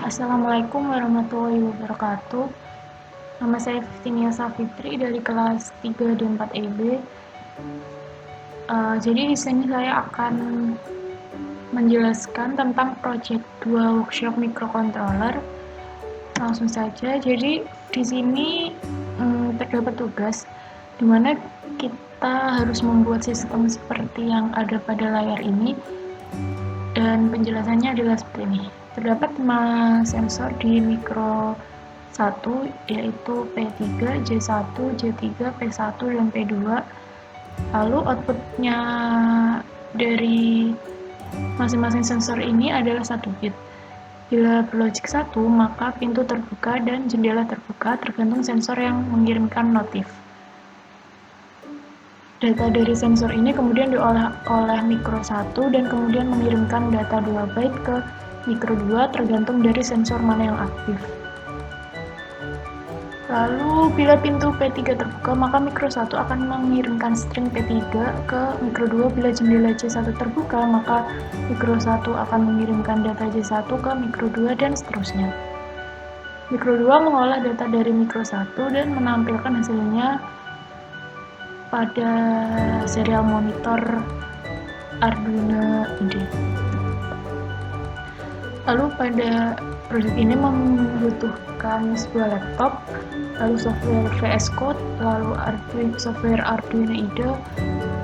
Assalamualaikum warahmatullahi wabarakatuh. Nama saya Fistinia Safitri dari kelas 3 dan 4 EB. Jadi di sini saya akan menjelaskan tentang project 2 workshop microcontroller. Langsung saja. Jadi di sini terdapat tugas di mana kita harus membuat sistem seperti yang ada pada layar ini, dan penjelasannya adalah seperti ini. Terdapat 5 sensor di mikro 1, yaitu P3, J1, J3, P1, dan P2. Lalu outputnya dari masing-masing sensor ini adalah 1 bit. Bila berlogik 1, maka pintu terbuka dan jendela terbuka tergantung sensor yang mengirimkan notif. Data dari sensor ini kemudian diolah oleh mikro 1 dan kemudian mengirimkan data 2 byte ke mikro 2 tergantung dari sensor mana yang aktif. Lalu bila pintu P3 terbuka, maka mikro 1 akan mengirimkan string P3 ke mikro 2. Bila jendela J1 terbuka, maka mikro 1 akan mengirimkan data J1 ke mikro 2 dan seterusnya. Mikro 2 mengolah data dari mikro 1 dan menampilkan hasilnya pada serial monitor Arduino IDE. Lalu pada proyek ini membutuhkan sebuah laptop, lalu software VS Code, lalu software Arduino IDE,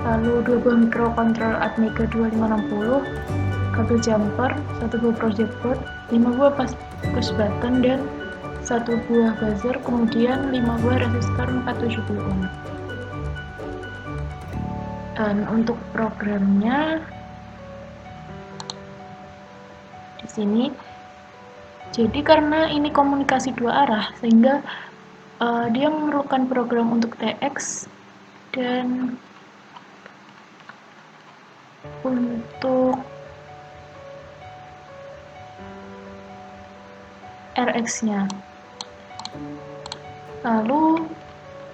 lalu 2 buah microcontroller Atmega 2560, kabel jumper, 1 buah project board, 5 buah push button, dan 1 buah buzzer, kemudian 5 buah resistor 470 ohm. Dan untuk programnya di sini, jadi karena ini komunikasi 2 arah, sehingga dia memerlukan program untuk TX dan untuk RX-nya. Lalu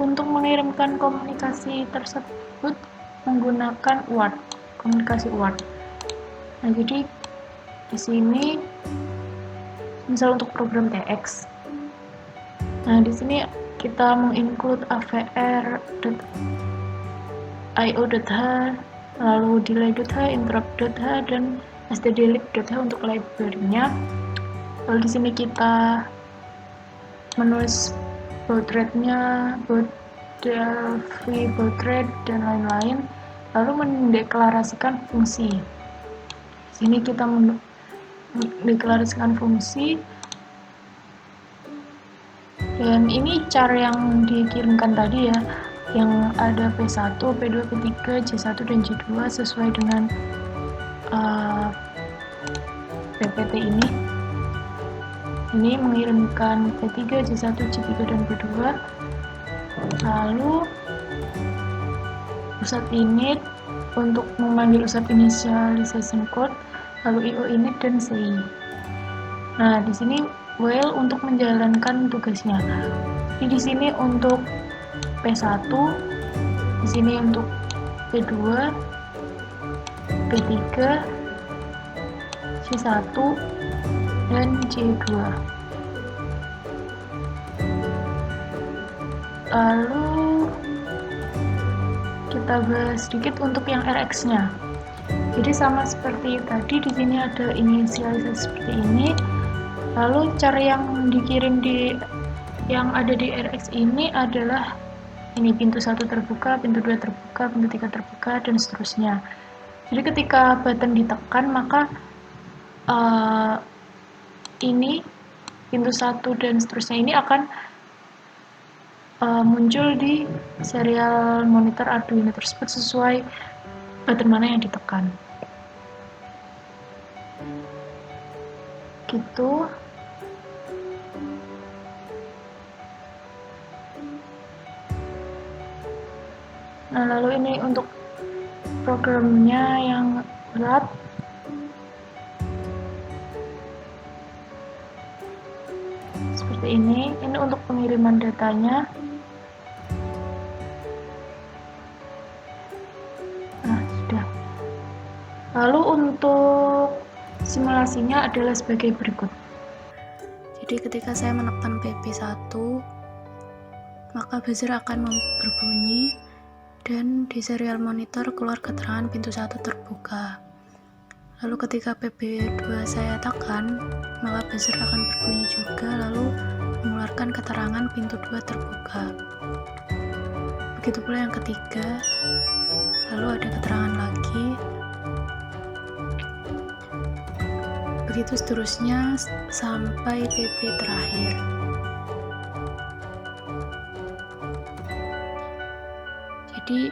untuk mengirimkan komunikasi tersebut menggunakan UART, komunikasi UART. Nah, jadi di sini misal untuk program TX. Nah, di sini kita menginclude avr.io.h, lalu delay.h, interrupt.h, dan stdlib.h untuk library-nya. Lalu di sini kita menulis baud rate-nya, Delphi baud rate, dan lain-lain. Lalu mendeklarasikan fungsi. Di sini kita mendeklarasikan fungsi, dan ini cara yang dikirimkan tadi ya, yang ada P1, P2, P3, J1, dan J2 sesuai dengan PPT ini. Ini mengirimkan P3, J1, J3, dan P2. Lalu usap init untuk memanggil usap initialization code, lalu io init dan CI. Nah, di sini while untuk menjalankan tugasnya. Jadi di sini untuk P1, di sini untuk P2, P3, C1, dan C2. Lalu kita bahas sedikit untuk yang RX-nya. Jadi sama seperti tadi, di sini ada inisialisasi seperti ini. Lalu cara yang dikirim yang ada di RX ini adalah ini, pintu 1 terbuka, pintu 2 terbuka, pintu 3 terbuka, dan seterusnya. Jadi ketika button ditekan, maka ini pintu 1 dan seterusnya ini akan muncul di serial monitor Arduino tersebut sesuai button mana yang ditekan. Gitu. Nah, lalu ini untuk programnya yang berat. Seperti ini untuk pengiriman datanya. Nah, sudah. Lalu untuk simulasinya adalah sebagai berikut. Jadi ketika saya menekan PP1, maka buzzer akan berbunyi dan di serial monitor keluar keterangan pintu 1 terbuka. Lalu ketika PP2 saya tekan, maka buzzer akan berbunyi juga lalu mengeluarkan keterangan pintu 2 terbuka. Begitu pula yang ketiga, lalu ada keterangan lagi. Begitu seterusnya sampai PP terakhir. Jadi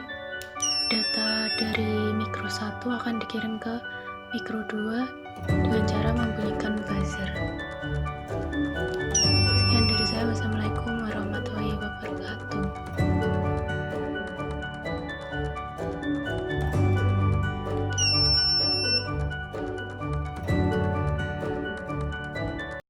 data dari mikro 1 akan dikirim ke mikro 2